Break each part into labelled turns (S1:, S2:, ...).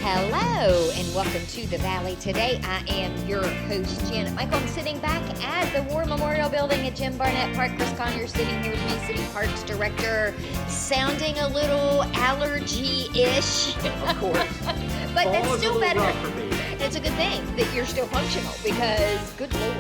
S1: Hello and welcome to the Valley. Today I am your host, Janet Michael. I'm sitting back at the War Memorial Building at Jim Barnett Park. Chris Conyers sitting here with me, City Parks Director, sounding a little allergy-ish.
S2: Of course.
S1: But
S2: Fall
S1: that's
S2: is
S1: still
S2: a little
S1: better.
S2: rough for me.
S1: It's a good thing that you're still functional because, good Lord,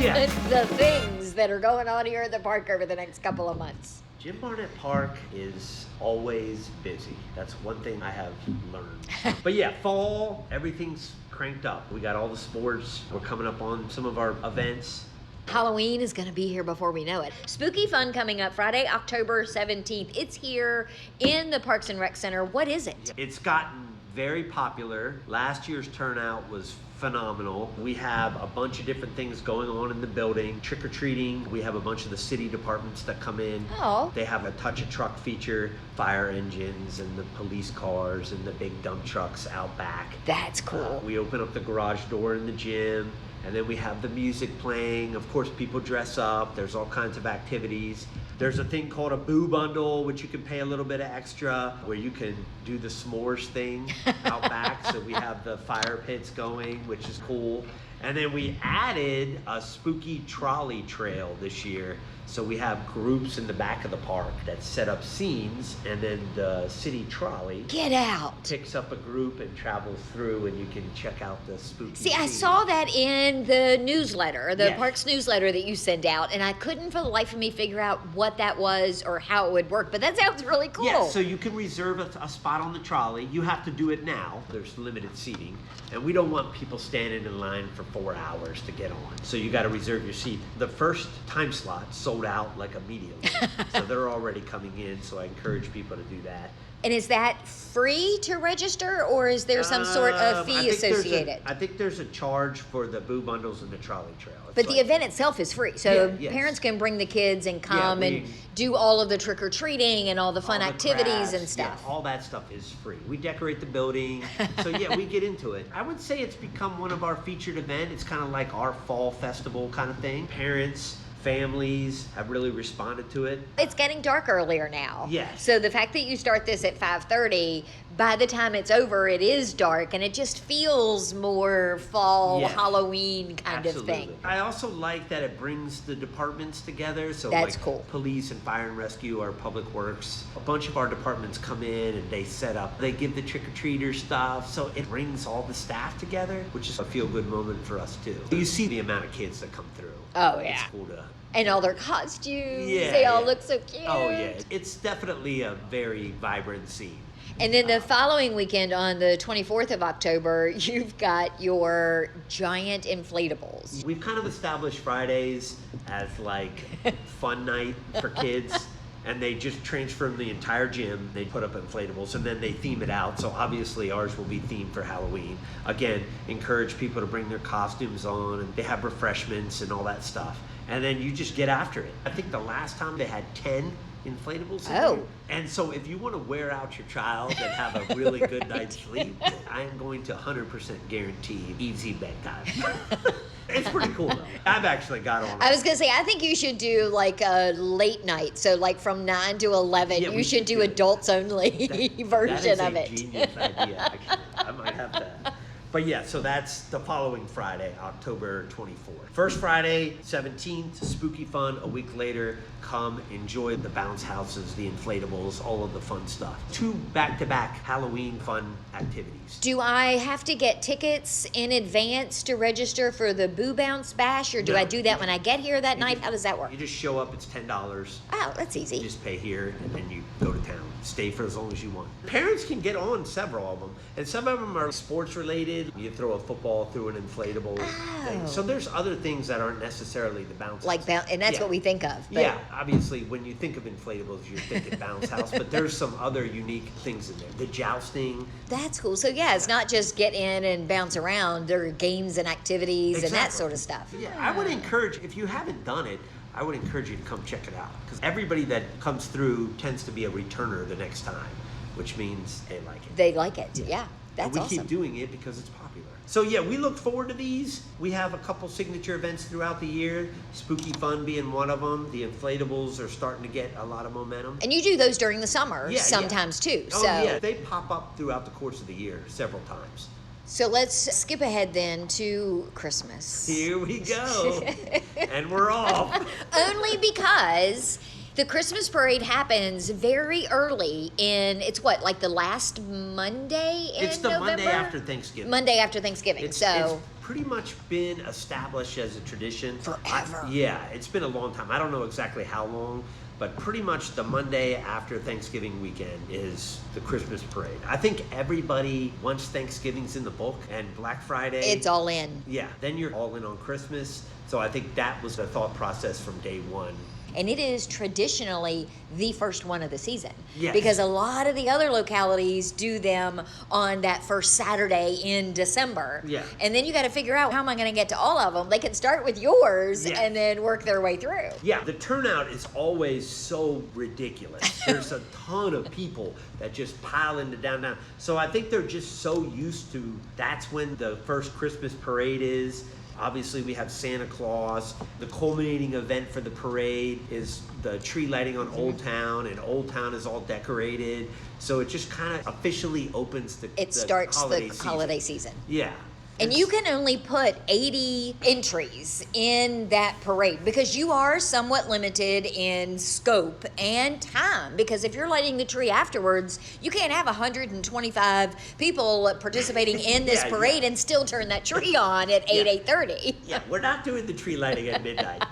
S2: Yeah.
S1: the things that are going on here at the park over the next couple of months.
S2: Jim Barnett Park is always busy. That's one thing I have learned. But yeah, fall, everything's cranked up. We got all the sports. We're coming up on some of our events.
S1: Halloween is going to be here before we know it. Spooky Fun coming up Friday, October 17th. It's here in the Parks and Rec Center. What is it?
S2: It's gotten very popular. Last year's turnout was phenomenal. We have a bunch of different things going on in the building. Trick-or-treating. We have a bunch of the city departments that come in.
S1: Oh.
S2: They have a touch a truck feature, fire engines and the police cars and the big dump trucks out back.
S1: That's cool.
S2: We open up the garage door in the gym, and then we have the music playing. Of course, people dress up. There's all kinds of activities. There's a thing called a boo bundle, which you can pay a little bit of extra, where you can do the s'mores thing out back. So we have the fire pits going, which is cool. And then we added a spooky trolley trail this year. So we have groups in the back of the park that set up scenes, and then the city trolley
S1: Get out.
S2: picks up a group and travels through, and you can check out the spooky
S1: See, I
S2: scene.
S1: saw that in the newsletter, the
S2: Yes.
S1: Parks newsletter that you send out, and I couldn't for the life of me figure out what that was or how it would work, but that sounds really cool.
S2: Yeah, so you can reserve a spot on the trolley. You have to do it now. There's limited seating, and we don't want people standing in line for 4 hours to get on. So you got to reserve your seat. The first time slot sold out like immediately. So they're already coming in, so I encourage people to do that.
S1: And is that free to register, or is there some sort of
S2: I
S1: fee
S2: think there's
S1: associated?
S2: I think there's a charge for the boo bundles and the trolley trail. It's
S1: But the
S2: like-
S1: event itself is free, so
S2: Yeah, yes.
S1: parents can bring the kids and come
S2: we-
S1: and do all of the trick-or-treating and all the fun
S2: all the
S1: activities
S2: crafts,
S1: and stuff.
S2: Yeah, all that stuff is free. We decorate the building. So yeah, we get into it. I would say it's become one of our featured events. It's kind of like our fall festival kind of thing. Parents, families have really responded to it.
S1: It's getting dark earlier now.
S2: Yes.
S1: So the fact that you start this at 5:30, by the time it's over, it is dark, and it just feels more fall,
S2: Yes.
S1: Halloween kind
S2: Absolutely.
S1: of thing.
S2: I also like that it brings the departments together. So
S1: That's
S2: like
S1: cool.
S2: Police and fire and rescue, our public works, a bunch of our departments come in and they set up, they give the trick-or-treater stuff. So it brings all the staff together, which is a feel-good moment for us too. You see the amount of kids that come through.
S1: Oh,
S2: It's
S1: yeah.
S2: cool to
S1: And all their costumes,
S2: Yeah,
S1: they all
S2: yeah.
S1: look so cute.
S2: Oh yeah, it's definitely a very vibrant scene.
S1: And then the following weekend on the 24th of October, you've got your giant inflatables.
S2: We've kind of established Fridays as like fun night for kids, and they just transform the entire gym. They put up inflatables and then they theme it out. So obviously ours will be themed for Halloween. Again, encourage people to bring their costumes on, and they have refreshments and all that stuff. And then you just get after it. I think the last time they had 10 inflatables in
S1: Oh.
S2: there. And so if you want to wear out your child and have a really good night's sleep, I am going to 100% guarantee easy bedtime. It's pretty cool though. I've actually got on.
S1: I was gonna say, I think you should do like a late night. So like from 9 to 11,
S2: Yeah,
S1: you
S2: we
S1: should
S2: should
S1: do
S2: do it.
S1: adults only version
S2: that
S1: of
S2: is
S1: it.
S2: a genius idea, actually. I might have that. But yeah, so that's the following Friday, October 24th. First Friday, 17th, spooky fun. A week later, come enjoy the bounce houses, the inflatables, all of the fun stuff. 2 back-to-back Halloween fun activities.
S1: Do I have to get tickets in advance to register for the Boo Bounce Bash, or do
S2: No.
S1: I do that when I get here that night? How does that work?
S2: You just show up, it's $10.
S1: Oh, that's
S2: You
S1: easy.
S2: just pay here, and then you go to town. Stay for as long as you want. Parents can get on several of them, and some of them are sports related. You throw a football through an inflatable thing.
S1: Oh.
S2: So there's other things that aren't necessarily the bounce
S1: Like
S2: house.
S1: bounce, and that's
S2: Yeah.
S1: what we think of. But
S2: Yeah, obviously, when you think of inflatables, you're thinking bounce house, but there's some other unique things in there. The jousting.
S1: That's cool. So yeah, it's not just get in and bounce around. There are games and activities and that
S2: Exactly.
S1: sort of stuff.
S2: Yeah, I would encourage, if you haven't done it, I would encourage you to come check it out. Because everybody that comes through tends to be a returner the next time, which means they like it.
S1: They like it. Yeah, that's
S2: and we
S1: awesome.
S2: keep doing it because it's popular. So yeah, we look forward to these. We have a couple signature events throughout the year, Spooky Fun being one of them. The inflatables are starting to get a lot of momentum.
S1: And you do those during the summer sometimes too.
S2: Oh
S1: So
S2: yeah, they pop up throughout the course of the year several times.
S1: So let's skip ahead then to Christmas.
S2: Here we go. And we're off.
S1: Only because the Christmas parade happens very early it's what, like the last Monday in
S2: It's the
S1: November?
S2: Monday after Thanksgiving.
S1: Monday after Thanksgiving.
S2: It's pretty much been established as a tradition.
S1: Forever.
S2: It's been a long time. I don't know exactly how long, but pretty much the Monday after Thanksgiving weekend is the Christmas parade. I think everybody, once Thanksgiving's in the book and Black Friday,
S1: it's all in.
S2: Yeah, then you're all in on Christmas. So I think that was the thought process from day one.
S1: And it is traditionally the first one of the season.
S2: Yes.
S1: Because a lot of the other localities do them on that first Saturday in December.
S2: Yeah.
S1: And then you got to figure out, how am I going to get to all of them? They can start with yours
S2: Yeah.
S1: and then work their way through.
S2: Yeah, the turnout is always so ridiculous. There's a ton of people that just pile into downtown. So I think they're just so used to, that's when the first Christmas parade is. Obviously, we have Santa Claus. The culminating event for the parade is the tree lighting on Old Town, and Old Town is all decorated. So it just kind of officially opens the
S1: Starts
S2: holiday
S1: the holiday season.
S2: Yeah.
S1: And you can only put 80 entries in that parade because you are somewhat limited in scope and time. Because if you're lighting the tree afterwards, you can't have 125 people participating in this parade and still turn that tree on at 8:30.
S2: Yeah, we're not doing the tree lighting at midnight.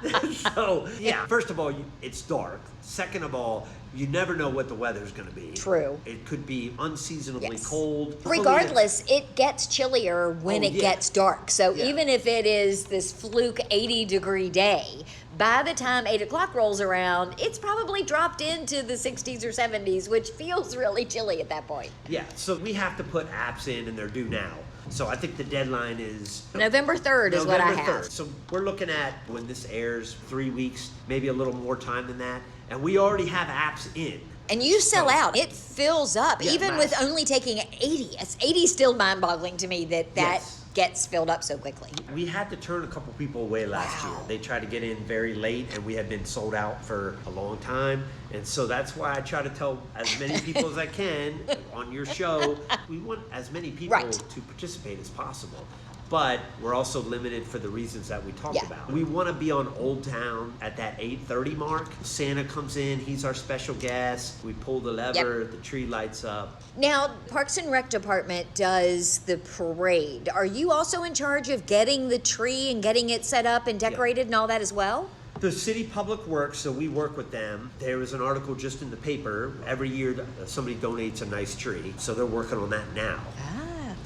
S2: So, yeah, first of all, it's dark. Second of all, you never know what the weather's going to be.
S1: True.
S2: It could be unseasonably cold.
S1: Regardless, it gets chillier when it gets dark. So even if it is this fluke 80-degree day, by the time 8 o'clock rolls around, it's probably dropped into the 60s or 70s, which feels really chilly at that point.
S2: Yeah, so we have to put apps in, and they're due now. So I think the deadline is
S1: November 3rd is what I have.
S2: November 3rd. So we're looking at, when this airs, 3 weeks, maybe a little more time than that. And we already have apps in.
S1: And you sell out. It fills up, even with
S2: massive.
S1: only taking 80. 80 is still mind-boggling to me that gets filled up so quickly.
S2: We had to turn a couple people away last year. They tried to get in very late, and we had been sold out for a long time. And so that's why I try to tell as many people as I can on your show. We want as many people to participate as possible. But we're also limited for the reasons that we talked about. We want to be on Old Town at that 8:30 mark. Santa comes in, he's our special guest. We pull the lever, the tree lights up.
S1: Now, Parks and Rec Department does the parade. Are you also in charge of getting the tree and getting it set up and decorated and all that as well?
S2: The City Public Works, so we work with them. There was an article just in the paper. Every year somebody donates a nice tree, so they're working on that now.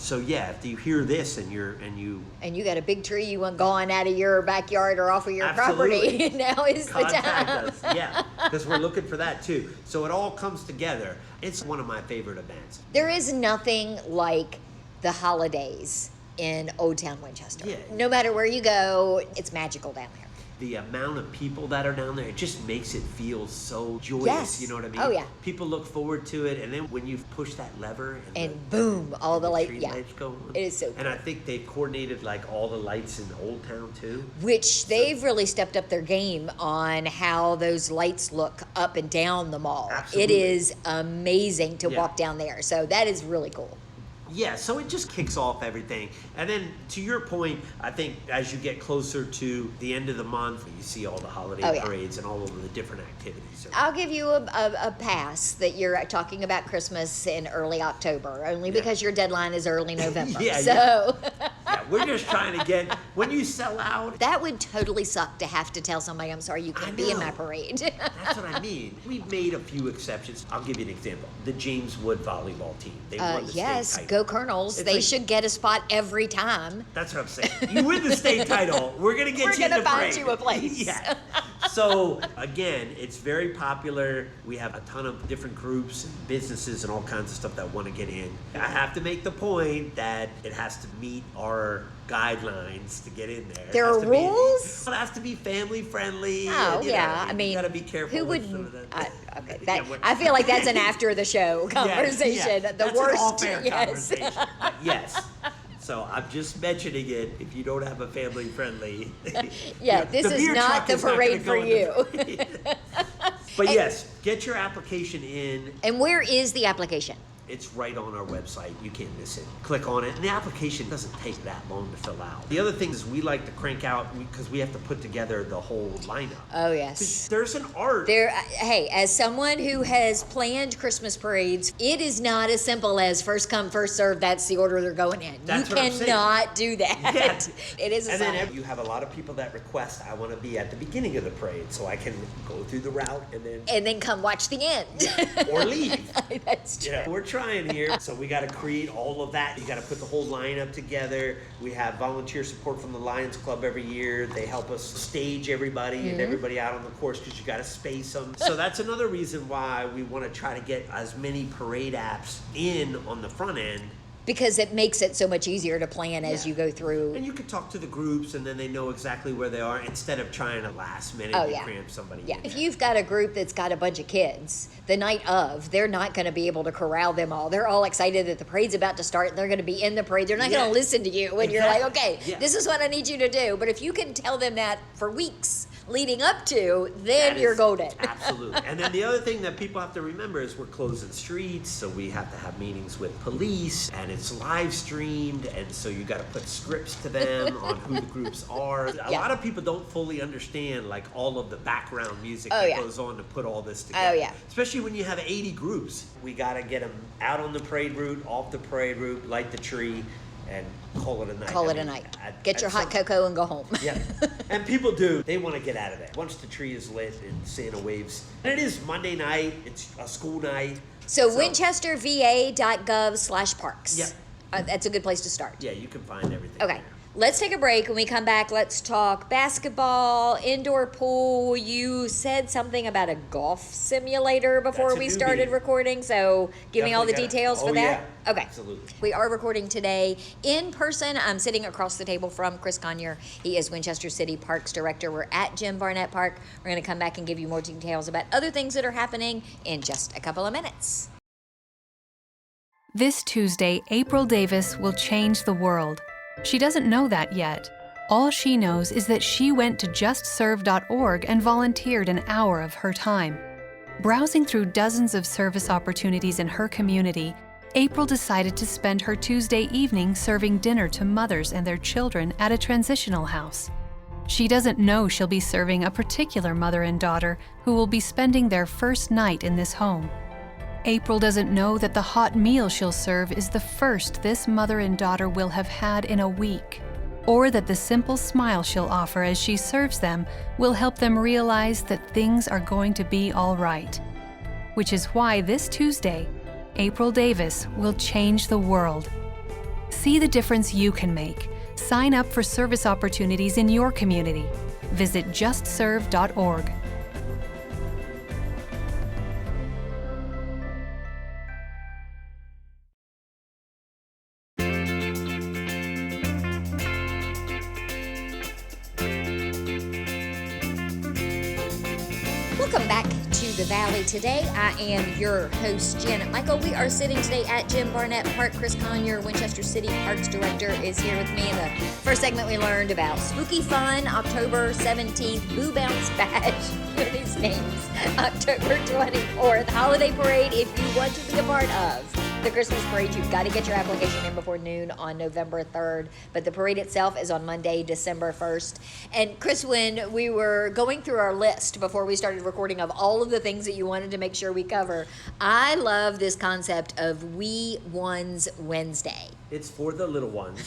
S2: So yeah, if you hear this and you
S1: got a big tree you want gone out of your backyard or off of your property, now is the time.
S2: Contact us, yeah, because we're looking for that too. So it all comes together. It's one of my favorite events.
S1: There is nothing like the holidays in Old Town Winchester.
S2: Yeah.
S1: No matter where you go, it's magical down there.
S2: The amount of people that are down there, it just makes it feel so joyous.
S1: Yes.
S2: You know what I mean?
S1: Oh, yeah.
S2: People look forward to it, and then when you push that lever
S1: and boom, all the lights.
S2: Tree
S1: Yeah,
S2: lights go on.
S1: it is so cool.
S2: And I think they've coordinated like all the lights in Old Town too.
S1: Which they've really stepped up their game on how those lights look up and down the mall.
S2: Absolutely.
S1: It is amazing to walk down there. So that is really cool.
S2: Yeah, so it just kicks off everything. And then to your point, I think as you get closer to the end of the month, you see all the holiday parades and all of the different activities.
S1: I'll give you a pass that you're talking about Christmas in early October, only because your deadline is early November. Yeah,
S2: we're just trying to get, when you sell out.
S1: That would totally suck to have to tell somebody, I'm sorry, you can't be in my parade.
S2: That's what I mean. We've made a few exceptions. I'll give you an example. The James Wood volleyball team. They won the state title.
S1: Go Colonels. They should get a spot every time.
S2: That's what I'm saying. You win the state title, we're going to get you in the parade.
S1: We're going to find you a place.
S2: Yeah. So, again, it's very popular. We have a ton of different groups and businesses and all kinds of stuff that want to get in. I have to make the point that it has to meet our guidelines to get in there.
S1: There are rules?
S2: It has to be family friendly.
S1: Oh, yeah. I mean,
S2: you got to be careful.
S1: Who would? Okay, I feel like that's an after the show conversation.
S2: Yeah.
S1: The
S2: that's
S1: worst.
S2: An off-air conversation. Yes. So I'm just mentioning it if you don't have a family-friendly.
S1: Yeah, this
S2: the
S1: is
S2: beer
S1: not
S2: truck
S1: the
S2: is not
S1: parade
S2: gonna
S1: for
S2: go in
S1: you.
S2: the parade. But yes, get your application in.
S1: And where is the application?
S2: It's right on our website. You can't miss it. Click on it. And the application doesn't take that long to fill out. The other thing is we like to crank out because we have to put together the whole lineup.
S1: Oh, yes.
S2: There's an art.
S1: Hey, as someone who has planned Christmas parades, it is not as simple as first come, first serve. That's the order they're going in.
S2: That's
S1: you
S2: what I'm saying.
S1: cannot do that.
S2: Yeah.
S1: It is a
S2: And
S1: science.
S2: then you have a lot of people that request, I want to be at the beginning of the parade so I can go through the route and then
S1: come watch the end.
S2: or leave.
S1: That's true.
S2: Yeah, we're trying here. So we got to create all of that. You got to put the whole lineup together. We have volunteer support from the Lions Club every year. They help us stage everybody and everybody out on the course because you got to space them. So that's another reason why we want to try to get as many parade apps in on the front end.
S1: Because it makes it so much easier to plan as you go through.
S2: And you can talk to the groups and then they know exactly where they are instead of trying to last minute cramp somebody in.
S1: If you've got a group that's got a bunch of kids, the night of, they're not going to be able to corral them all. They're all excited that the parade's about to start and they're going to be in the parade. They're not going to listen to you when you're like, okay, this is what I need you to do. But if you can tell them that for weeks leading up to, then you're golden.
S2: Absolutely. And then the other thing that people have to remember is we're closing streets, so we have to have meetings with police, and it's live streamed, and so you got to put scripts to them on who the groups are. A lot of people don't fully understand like all of the background music that goes on to put all this together. Especially when you have 80 groups. We got to get them out on the parade route, off the parade route, light the tree, and call it a night.
S1: Call it a night. Get your hot cocoa and go home.
S2: Yeah. And people do. They want to get out of there. Once the tree is lit and Santa waves. And it is Monday night. It's a school night.
S1: So winchesterva.gov/parks.
S2: Yep.
S1: That's a good place to start.
S2: Yeah, you can find everything.
S1: Okay. Let's take a break. When we come back, let's talk basketball, indoor pool. You said something about a golf simulator before we started recording, so give me all the details for that.
S2: Yeah.
S1: Okay.
S2: Absolutely.
S1: We are recording today in person. I'm sitting across the table from Chris Conyer. He is Winchester City Parks Director. We're at Jim Barnett Park. We're going to come back and give you more details about other things that are happening in just a couple of minutes.
S3: This Tuesday, April Davis will change the world. She doesn't know that yet. All she knows is that she went to justserve.org and volunteered an hour of her time. Browsing through dozens of service opportunities in her community, April decided to spend her Tuesday evening serving dinner to mothers and their children at a transitional house. She doesn't know she'll be serving a particular mother and daughter who will be spending their first night in this home. April doesn't know that the hot meal she'll serve is the first this mother and daughter will have had in a week, or that the simple smile she'll offer as she serves them will help them realize that things are going to be all right. Which is why this Tuesday, April Davis will change the world. See the difference you can make. Sign up for service opportunities in your community. Visit justserve.org.
S1: Welcome back to the Valley today. I am your host, Janet Michael. We are sitting today at Jim Barnett Park. Chris Conyer, Winchester City Parks Director, is here with me. In the first segment, we learned about spooky fun, October 17th, Boo Bounce Bash, these names, October 24th, Holiday Parade. If you want to be a part of the Christmas parade, you've got to get your application in before noon on November 3rd. But the parade itself is on Monday, December 1st. And Chris, when we were going through our list before we started recording of all of the things that you wanted to make sure we cover, I love this concept of Wee Ones Wednesday.
S2: It's for the little ones,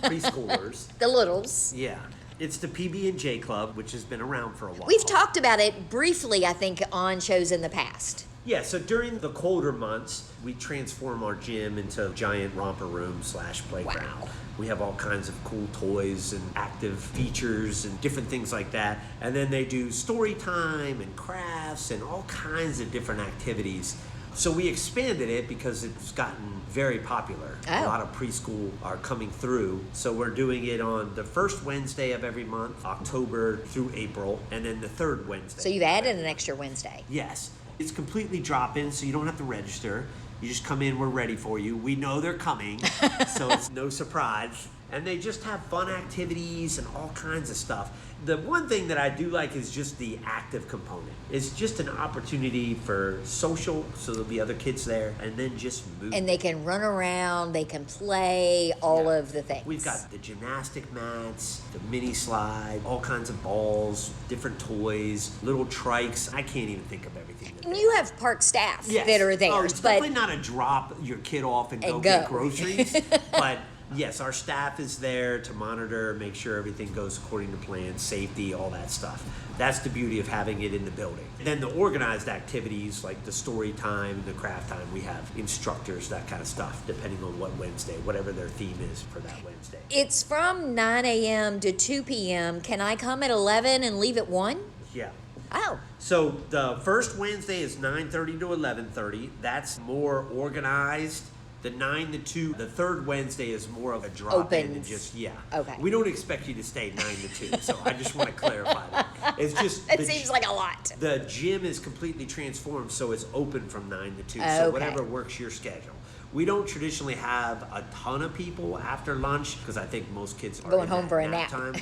S2: preschoolers.
S1: The littles.
S2: Yeah. It's the PB&J Club, which has been around for a while.
S1: We've talked about it briefly, I think, on shows in the past.
S2: Yeah, so during the colder months, we transform our gym into a giant romper room / playground.
S1: Wow.
S2: We have all kinds of cool toys and active features and different things like that. And then they do story time and crafts and all kinds of different activities. So we expanded it because it's gotten very popular. A lot of preschool are coming through. So we're doing it on the first Wednesday of every month, October through April, and then the third Wednesday.
S1: So you've added an extra Wednesday.
S2: Yes. It's completely drop-in, so you don't have to register. You just come in, we're ready for you. We know they're coming, so it's no surprise. And they just have fun activities and all kinds of stuff. The one thing that I do like is just the active component. It's just an opportunity for social, so there'll be other kids there, and then just move.
S1: And they can run around, they can play, all of the things.
S2: We've got the gymnastic mats, the mini slide, all kinds of balls, different toys, little trikes. I can't even think of everything.
S1: And you have park staff
S2: Yes.
S1: that are there.
S2: Oh, it's definitely not a drop your kid off and go get groceries, but yes, our staff is there to monitor, make sure everything goes according to plan, safety, all that stuff. That's the beauty of having it in the building. Then the organized activities like the story time, the craft time, we have instructors, that kind of stuff, depending on what Wednesday, whatever their theme is for that Wednesday.
S1: It's from 9 a.m. to 2 p.m. Can I come at 11 and leave at 1?
S2: Yeah.
S1: Oh.
S2: So the first Wednesday is 9:30 to 11:30. That's more organized. The 9 to 2, the third Wednesday is more of a drop in and just,
S1: Okay.
S2: We don't expect you to stay 9 to 2, so I just want to clarify that. It's just.
S1: It seems like a lot.
S2: The gym is completely transformed, so it's open from 9 to 2, so
S1: Okay.
S2: whatever works your schedule. We don't traditionally have a ton of people after lunch because I think most kids are
S1: going
S2: in
S1: home
S2: that
S1: for a nap.
S2: time.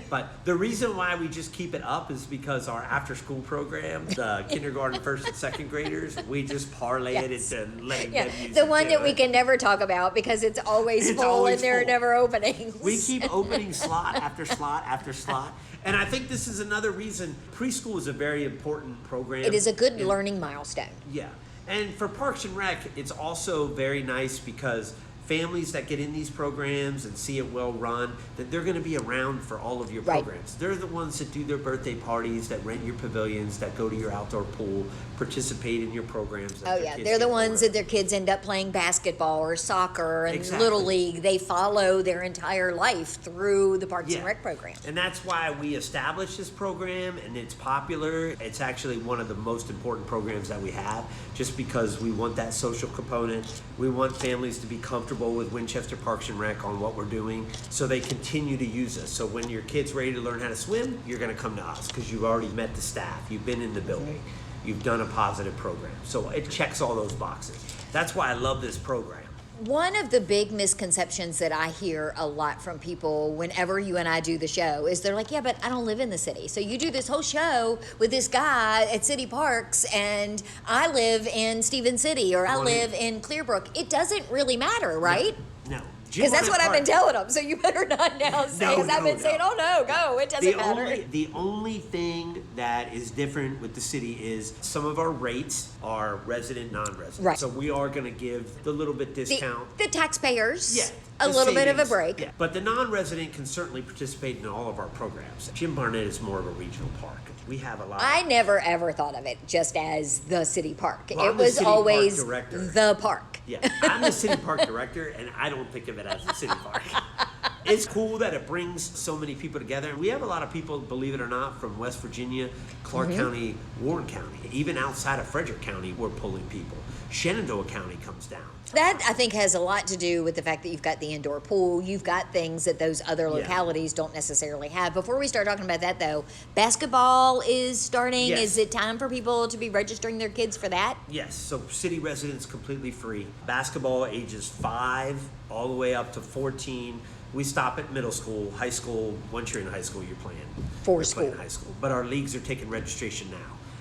S2: But the reason why we just keep it up is because our after-school program, the kindergarten, first and second graders, we just parlay it into letting them use
S1: the
S2: it
S1: one
S2: too.
S1: that we can never talk about because it's always
S2: It's
S1: full
S2: always
S1: and there are
S2: full.
S1: never openings.
S2: We keep opening slot after slot after slot. And I think this is another reason preschool is a very important program.
S1: It is a good learning milestone.
S2: Yeah. And for Parks and Rec, it's also very nice because families that get in these programs and see it well run, that they're going to be around for all of your programs. They're the ones that do their birthday parties, that rent your pavilions, that go to your outdoor pool, participate in your programs.
S1: Oh yeah, they're the ones that their kids end up playing basketball or soccer and Little League. They follow their entire life through the Parks and Rec program.
S2: And that's why we established this program, and it's popular. It's actually one of the most important programs that we have, just because we want that social component. We want families to be comfortable with Winchester Parks and Rec on what we're doing, so they continue to use us. So when your kid's ready to learn how to swim, you're going to come to us because you've already met the staff, you've been in the building, you've done a positive program. So it checks all those boxes. That's why I love this program.
S1: One of the big misconceptions that I hear a lot from people whenever you and I do the show is they're like, yeah, but I don't live in the city. So you do this whole show with this guy at City Parks and I live in Stephen City or I live in Clearbrook. It doesn't really matter, right?
S2: No.
S1: Because that's what I've been telling them. So you better not now say, because I've been saying, oh no, go, it doesn't matter.
S2: The only thing that is different with the city is some of our rates are resident, non-resident.
S1: Right.
S2: So we are going to give the little bit discount.
S1: The taxpayers,
S2: the
S1: a little bit of a
S2: savings.
S1: break.
S2: Yeah. But the non-resident can certainly participate in all of our programs. Jim Barnett is more of a regional park. We have a lot.
S1: I never ever thought of it just as the city park.
S2: Well,
S1: it was always
S2: director.
S1: the park.
S2: Yeah, I'm the city park director, and I don't think of it as a city park. It's cool that it brings so many people together. And we have a lot of people, believe it or not, from West Virginia, Clark County, Warren County. Even outside of Frederick County, we're pulling people. Shenandoah County comes down.
S1: That, I think, has a lot to do with the fact that you've got the indoor pool. You've got things that those other localities don't necessarily have. Before we start talking about that, though, basketball is starting.
S2: Yes.
S1: Is it time for people to be registering their kids for that?
S2: Yes, so city residents completely free. Basketball ages 5 all the way up to 14. We stop at middle school, high school. Once you're in high school, you're playing. You're playing high school. But our leagues are taking registration now.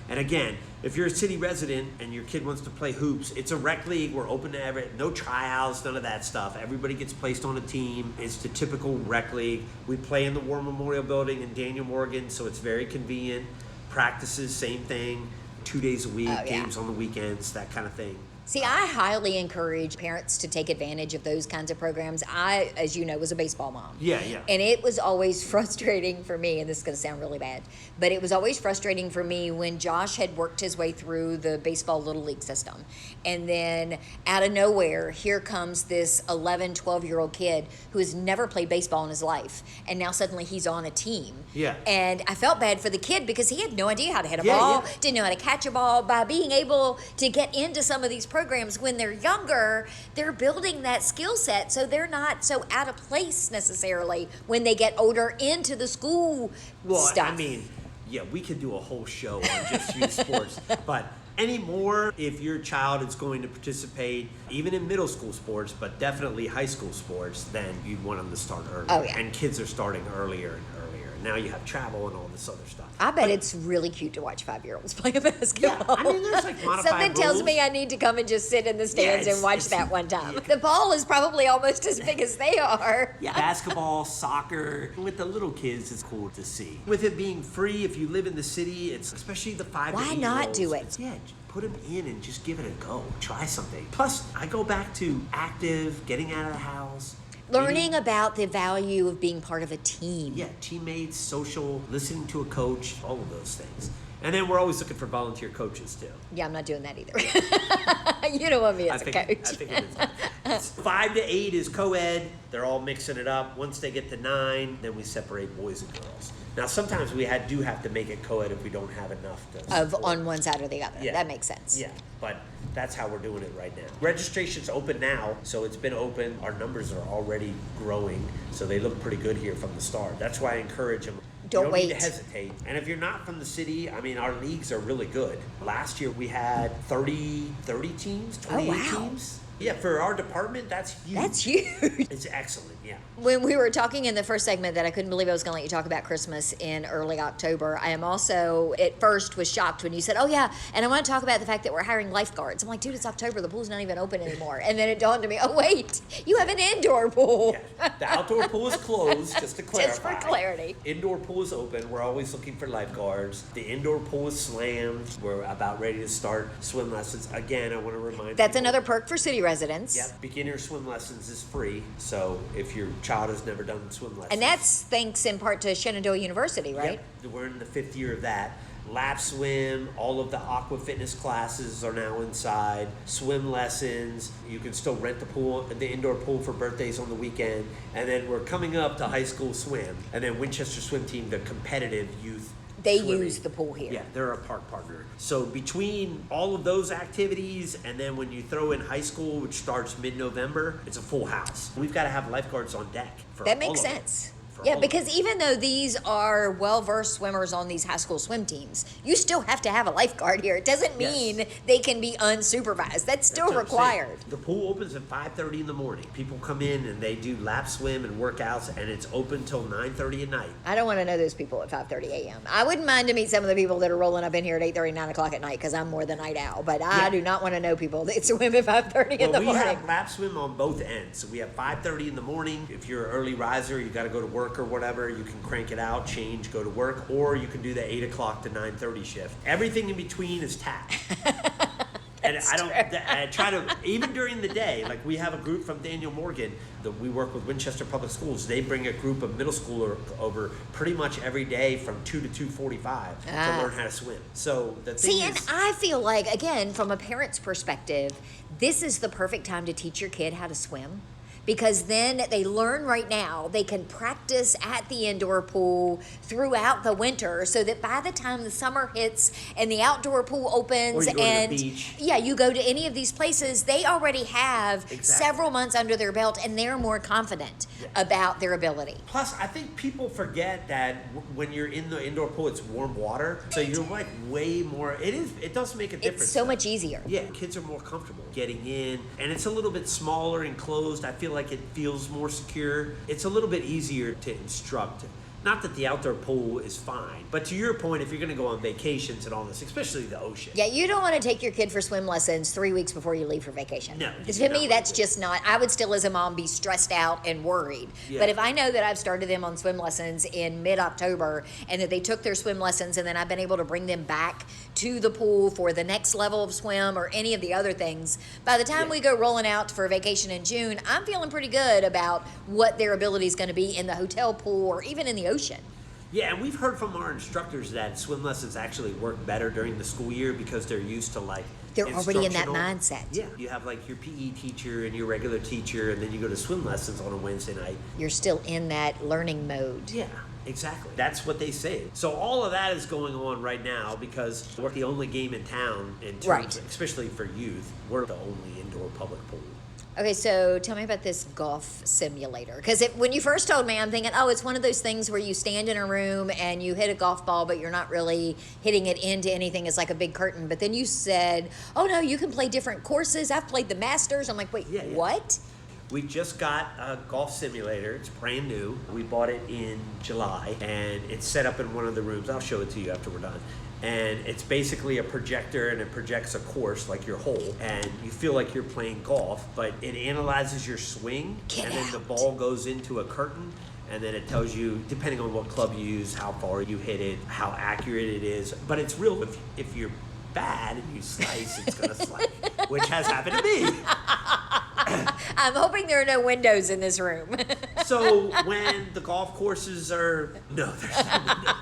S2: And again, if you're a city resident and your kid wants to play hoops, it's a rec league. We're open to no tryouts, none of that stuff. Everybody gets placed on a team. It's the typical rec league. We play in the War Memorial Building in Daniel Morgan, so it's very convenient. Practices, same thing. 2 days a week, games on the weekends, that kind of thing.
S1: See, I highly encourage parents to take advantage of those kinds of programs. I, as you know, was a baseball mom.
S2: Yeah.
S1: And it was always frustrating for me, and this is going to sound really bad, but it was always frustrating for me when Josh had worked his way through the baseball Little League system. And then out of nowhere, here comes this 11, 12-year-old kid who has never played baseball in his life. And now suddenly he's on a team.
S2: Yeah.
S1: And I felt bad for the kid because he had no idea how to hit a ball, didn't know how to catch a ball. By being able to get into some of these programs when they're younger, they're building that skill set so they're not so out of place necessarily when they get older into the school stuff.
S2: I mean, Yeah, we could do a whole show on just youth sports, but anymore, if your child is going to participate, even in middle school sports, but definitely high school sports, then you want them to start earlier.
S1: Oh, yeah.
S2: And kids are starting earlier and earlier. Now you have travel and all this other stuff.
S1: I bet it's really cute to watch 5-year-olds play basketball.
S2: Yeah, I mean, there's like modified
S1: Something tells
S2: rules.
S1: me I need to come and just sit in the stands and watch that one time. The ball is probably almost as big as they are.
S2: Yeah, basketball, soccer, with the little kids, it's cool to see. With it being free, if you live in the city, it's especially the 5 to 8
S1: Why not do it?
S2: Yeah, put them in and just give it a go. Try something. Plus, I go back to active, getting out of the house.
S1: Learning about the value of being part of a team.
S2: Yeah, teammates, social, listening to a coach, all of those things. And then we're always looking for volunteer coaches too.
S1: Yeah, I'm not doing that either. You don't want me as a coach.
S2: I think it is. 5 to 8 is co-ed. They're all mixing it up. Once they get to 9, then we separate boys and girls. Now, sometimes we do have to make it co-ed if we don't have enough to
S1: on one side or the other.
S2: Yeah.
S1: That makes sense.
S2: Yeah, but that's how we're doing it right now. Registration's open now, so it's been open. Our numbers are already growing, so they look pretty good here from the start. That's why I encourage them.
S1: Don't wait.
S2: You don't need to hesitate. And if you're not from the city, I mean, our leagues are really good. Last year we had 30 teams, 28 teams. Yeah, for our department, that's huge.
S1: That's huge.
S2: It's excellent, yeah.
S1: When we were talking in the first segment that I couldn't believe I was going to let you talk about Christmas in early October, I am also, at first, was shocked when you said, oh, yeah, and I want to talk about the fact that we're hiring lifeguards. I'm like, dude, it's October. The pool's not even open anymore. And then it dawned on me, oh, wait, you have an indoor pool.
S2: Yeah. The outdoor pool is closed, just to clarify.
S1: Just for clarity.
S2: Indoor pool is open. We're always looking for lifeguards. The indoor pool is slammed. We're about ready to start swim lessons. Again, I want to remind
S1: That's
S2: people,
S1: another perk for city residents.
S2: Yep, beginner swim lessons is free. So if your child has never done swim lessons.
S1: And that's thanks in part to Shenandoah University, right?
S2: Yep, we're in the 5th year of that. Lap swim, all of the aqua fitness classes are now inside. Swim lessons, you can still rent the pool, the indoor pool for birthdays on the weekend. And then we're coming up to high school swim. And then Winchester Swim Team, the competitive youth
S1: They
S2: swimming.
S1: use the pool here.
S2: Yeah, they're a park partner. So between all of those activities and then when you throw in high school, which starts mid-November, it's a full house. We've got to have lifeguards on deck for
S1: That
S2: all
S1: makes
S2: of them.
S1: sense.
S2: For
S1: Yeah,
S2: all of
S1: because
S2: them.
S1: even though these are well-versed swimmers on these high school swim teams, you still have to have a lifeguard here. It doesn't mean
S2: Yes.
S1: they can be unsupervised. That's still
S2: That's what I'm saying.
S1: required.
S2: The pool opens at 5:30 in the morning. People come in and they do lap swim and workouts, and it's open till 9:30 at night.
S1: I don't want to know those people at 5:30 a.m. I wouldn't mind to meet some of the people that are rolling up in here at 8:30, 9 o'clock at night because I'm more the night owl. But I
S2: Yeah.
S1: do not want to know people that swim at 5:30 in the
S2: We
S1: morning.
S2: have lap swim on both ends. So we have 5:30 in the morning. If you're an early riser, you got to go to work or whatever, you can crank it out, change, go to work, or you can do the 8 o'clock to 9:30 shift. Everything in between is tapped. And I try to, even during the day, like we have a group from Daniel Morgan that we work with Winchester Public Schools. They bring a group of middle schoolers over pretty much every day from 2 to 2:45 to learn how to swim. So the thing
S1: See,
S2: is,
S1: and I feel like, again, from a parent's perspective, this is the perfect time to teach your kid how to swim. Because then they learn right now, they can practice at the indoor pool throughout the winter so that by the time the summer hits and the outdoor pool opens
S2: Or you go to the
S1: and
S2: beach.
S1: yeah, you go to any of these places, they already have
S2: Exactly.
S1: several months under their belt and they're more confident about their ability.
S2: plus, I think people forget that when you're in the indoor pool, it's warm water, so you're like way more. It does make a difference.
S1: It's so
S2: though.
S1: much easier.
S2: Yeah, kids are more comfortable getting in, and it's a little bit smaller and closed. I feel like it feels more secure. It's a little bit easier to instruct. Not that the outdoor pool is fine, but to your point, if you're going to go on vacations and all this, especially the ocean.
S1: Yeah, you don't want to take your kid for swim lessons 3 weeks before you leave for vacation.
S2: No, you
S1: Because
S2: do
S1: to
S2: not
S1: me,
S2: want
S1: that's
S2: to do
S1: just not, I would still as a mom be stressed out and worried.
S2: Yeah.
S1: But if I know that I've started them on swim lessons in mid-October and that they took their swim lessons and then I've been able to bring them back to the pool for the next level of swim or any of the other things, by the time
S2: Yeah.
S1: we go rolling out for vacation in June, I'm feeling pretty good about what their ability is going to be in the hotel pool or even in the ocean.
S2: Yeah, and we've heard from our instructors that swim lessons actually work better during the school year because they're used to like
S1: They're already in that
S2: instructional-
S1: mindset.
S2: Yeah, you have like your PE teacher and your regular teacher, and then you go to swim lessons on a Wednesday night.
S1: You're still in that learning mode.
S2: Yeah, exactly. That's what they say. So all of that is going on right now because we're the only game in town in terms,
S1: Right.
S2: especially for youth. We're the only indoor public pool.
S1: Okay, so tell me about this golf simulator. Because when you first told me, I'm thinking, oh, it's one of those things where you stand in a room and you hit a golf ball, but you're not really hitting it into anything. It's like a big curtain. But then you said, oh, no, you can play different courses. I've played the Masters. I'm like, wait, what?
S2: We just got a golf simulator. It's brand new. We bought it in July, and it's set up in one of the rooms. I'll show it to you after we're done. And it's basically a projector, and it projects a course like your hole, and you feel like you're playing golf, but it analyzes your swing, then the ball goes into a curtain, and then it tells you, depending on what club you use, how far you hit it, how accurate it is. But it's real. If you're bad and you slice, it's gonna slice, which has happened to me.
S1: I'm hoping there are no windows in this room.
S2: So when the golf courses are, no, there's no windows.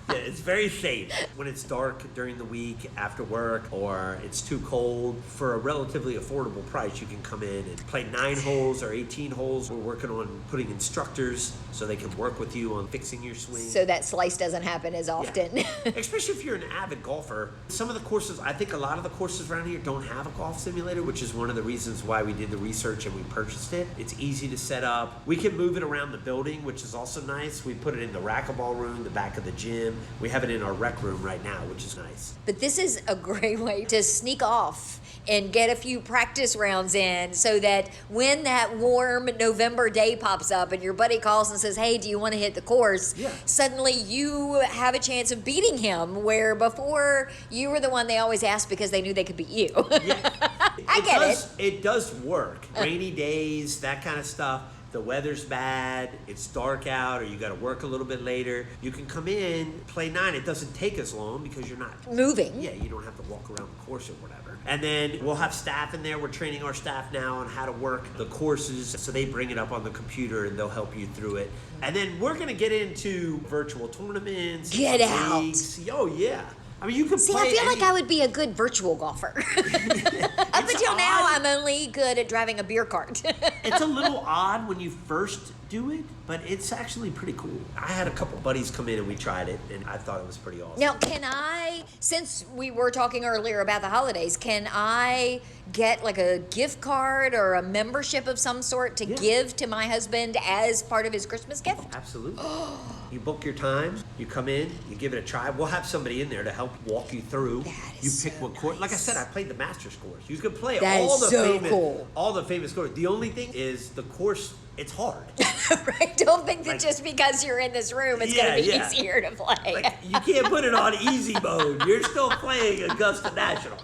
S2: Yeah, it's very safe. When it's dark during the week after work, or it's too cold, for a relatively affordable price, you can come in and play 9 holes or 18 holes. We're working on putting instructors so they can work with you on fixing your swing.
S1: So that slice doesn't happen as often.
S2: Yeah. Especially if you're an avid golfer. Some of the courses, I think a lot of the courses around here don't have a golf simulator, which is one of the reasons why we did the research and we purchased it. It's easy to set up. We can move it around the building, which is also nice. We put it in the racquetball room, the back of the gym. We have it in our rec room right now, which is nice.
S1: But this is a great way to sneak off and get a few practice rounds in, so that when that warm November day pops up and your buddy calls and says, hey, do you want to hit the course?
S2: Yeah.
S1: Suddenly you have a chance of beating him, where before you were the one they always asked because they knew they could beat you.
S2: Yeah.
S1: I get it.
S2: It does work. Rainy days, that kind of stuff. The weather's bad, it's dark out, or you got to work a little bit later. You can come in, play 9. It doesn't take as long because you're not
S1: moving.
S2: Yeah, you don't have to walk around the course or whatever. And then we'll have staff in there. We're training our staff now on how to work the courses. So they bring it up on the computer and they'll help you through it. And then we're going to get into virtual tournaments.
S1: Get out.
S2: Leagues. Oh, yeah. I mean, you can
S1: See,
S2: play.
S1: I feel like I would be a good virtual golfer. Up until now, I'm only good at driving a beer cart.
S2: It's a little odd when you first do it, but it's actually pretty cool. I had a couple buddies come in and we tried it, and I thought it was pretty awesome.
S1: Now, can I, since we were talking earlier about the holidays, can I get like a gift card or a membership of some sort to give to my husband as part of his Christmas gift?
S2: Absolutely. You book your time, you come in, you give it a try. We'll have somebody in there to help walk you through. You pick what course. Like I said, I played the Masters course. You can play all the famous courses. The only thing is the course, it's hard.
S1: Right? Don't think that just because you're in this room, it's going to be easier to play.
S2: Like, you can't put it on easy mode. You're still playing Augusta National.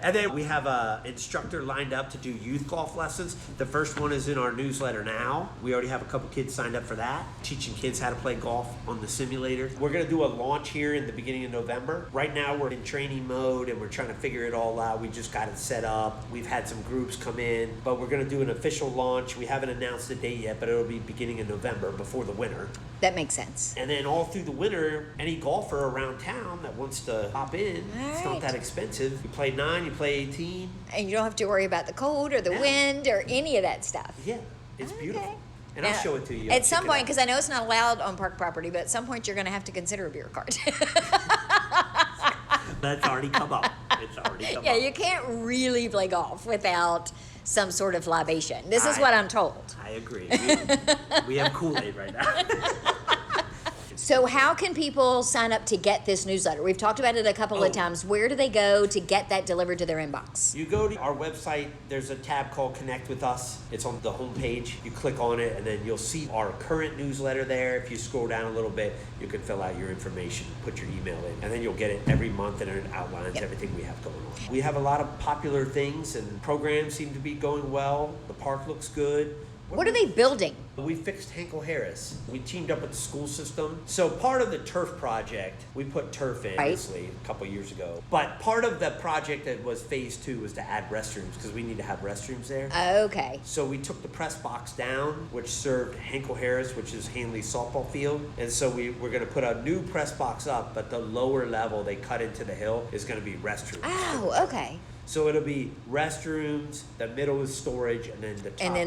S2: And then we have an instructor lined up to do youth golf lessons. The first one is in our newsletter now. We already have a couple kids signed up for that, teaching kids how to play golf on the simulator. We're going to do a launch here in the beginning of November. Right now we're in training mode and we're trying to figure it all out. We just got it set up. We've had some groups come in, but we're going to do an official launch. We haven't announced the date yet, but it'll be beginning of November, before the winter.
S1: That makes sense.
S2: And then all through the winter, any golfer around town that wants to hop in, it's not that expensive. You play 9, you play 18.
S1: And you don't have to worry about the cold or the wind or any of that stuff.
S2: Yeah, it's beautiful. And I'll show it to you.
S1: At some point, because I know it's not allowed on park property, but at some point you're going to have to consider a beer cart.
S2: That's already come up. It's already come up.
S1: Yeah, you can't really play golf without some sort of libation. This is what I'm told.
S2: I agree. We have Kool-Aid right now.
S1: So how can people sign up to get this newsletter? We've talked about it a couple of times. Where do they go to get that delivered to their inbox?
S2: You go to our website. There's a tab called Connect with Us. It's on the homepage. You click on it, and then you'll see our current newsletter there. If you scroll down a little bit, you can fill out your information, put your email in, and then you'll get it every month, and it outlines everything we have going on. We have a lot of popular things, and programs seem to be going well. The park looks good.
S1: What are they building?
S2: We fixed Henkel Harris. We teamed up with the school system. So part of the turf project, we put turf in, obviously, a couple years ago. But part of the project that was phase 2 was to add restrooms, because we need to have restrooms there.
S1: Okay.
S2: So we took the press box down, which served Henkel Harris, which is Hanley's softball field. And so we're going to put a new press box up, but the lower level they cut into the hill is going to be restrooms.
S1: Oh, okay.
S2: So it'll be restrooms, the middle is storage, and then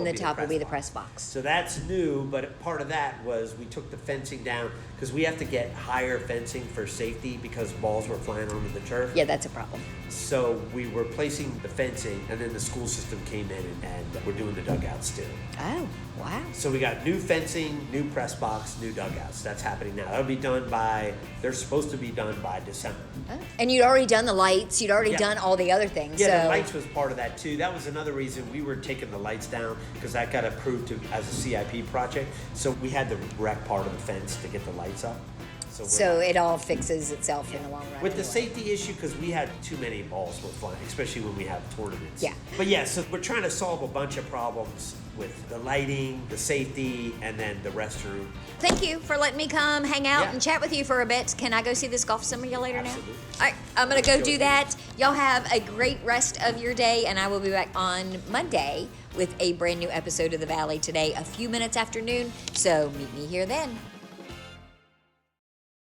S2: the top will be the press box.
S1: So
S2: that's new, but part of that was we took the fencing down because we have to get higher fencing for safety because balls were flying onto the turf.
S1: Yeah, that's a problem.
S2: So we were placing the fencing, and then the school system came in and we're doing the dugouts too.
S1: Oh, wow.
S2: So we got new fencing, new press box, new dugouts. That's happening now. That'll be done they're supposed to be done by December.
S1: Oh. And you'd already done the lights. You'd already done all the other things.
S2: Yeah,
S1: so.
S2: the lights was part of that too. That was another reason we were taking the lights down because that got approved as a CIP project. So we had to wreck part of the fence to get the lights up.
S1: So it all fixes itself in the long run.
S2: With the safety issue, because we had too many balls were flying, especially when we have tournaments.
S1: Yeah.
S2: But yeah, so we're trying to solve a bunch of problems with the lighting, the safety, and then the restroom.
S1: Thank you for letting me come hang out
S2: Yeah.
S1: and chat with you for a bit. Can I go see this golf simulator
S2: Absolutely.
S1: now? All right, I'm going to go do that. Y'all have a great rest of your day, and I will be back on Monday with a brand new episode of The Valley Today, a few minutes after noon. So meet me here then.